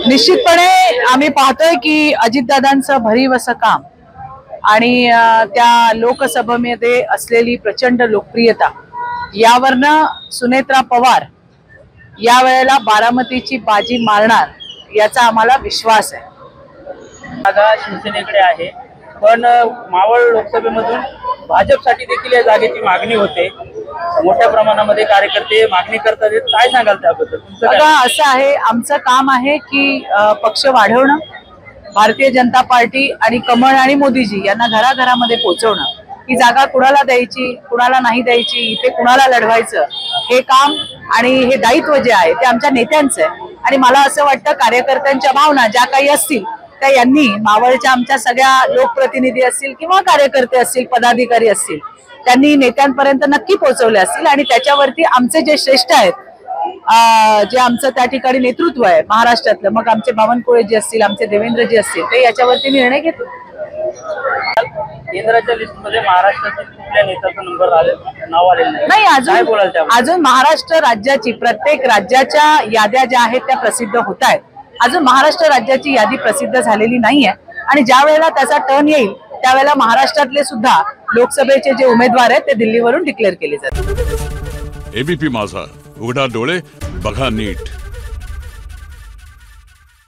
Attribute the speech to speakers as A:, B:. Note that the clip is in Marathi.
A: निश्चितपणे आम्ही पाहतोय की अजितदादांचं भरीव असं काम आणि त्या लोकसभेमध्ये असलेली प्रचंड लोकप्रियता यावरनं सुनेत्रा पवार या वेळेला बारामतीची बाजी मारणार याचा आम्हाला विश्वास आहे।
B: जागा शिवसेनेकडे आहे, पण मावळ लोकसभेमधून भाजपसाठी देखील या जागेची मागणी होते। मोठ्या प्रमाणामध्ये कार्यकर्ते मागणी करतात, काय सांगाल त्याबद्दल?
A: बघा, असं आहे, आमचं काम आहे की पक्ष वाढवणं, भारतीय जनता पार्टी आणि कमळ आणि मोदीजी यांना घराघरामध्ये पोहोचवणं, ही जागा कुणाला द्यायची कुणाला नाही द्यायची, इथे कुणाला लढवायचं, हे काम आणि हे दायित्व जे आहे ते आमच्या नेत्यांचं आहे। आणि मला असं वाटतं कार्यकर्त्यांच्या भावना ज्या काही असतील त्या यांनी मावळच्या आमच्या सगळ्या लोकप्रतिनिधी असतील किंवा कार्यकर्ते असतील, पदाधिकारी असतील, त्यांनी नेत्यांपर्यंत नक्की पोहोचवले असतील आणि त्याच्यावरती आमचे जे श्रेष्ठ आहेत, जे आमचं त्या ठिकाणी नेतृत्व आहे महाराष्ट्रातलं, मग आमचे बावनकुळे जी असतील, आमचे देवेंद्रजी असतील, ते याच्यावरती निर्णय घेतील।
B: केंद्राच्या लिस्टमध्ये महाराष्ट्रातील कुठल्या नेत्याचा नंबर नाव आलेलं
A: नाही अजून महाराष्ट्र राज्याची प्रत्येक राज्याच्या याद्या ज्या आहेत त्या प्रसिद्ध होत आहेत। अजून महाराष्ट्र राज्याची यादी प्रसिद्ध झालेली नाहीये आणि ज्या वेळेला त्याचा टर्न येईल त्यावेळेला महाराष्ट्रातले सुद्धा लोकसभेचे जे उमेदवार आहेत ते दिल्लीवरून डिक्लेअर केले जातील।
C: एबीपी माझा, उघडा डोळे बघा नीट।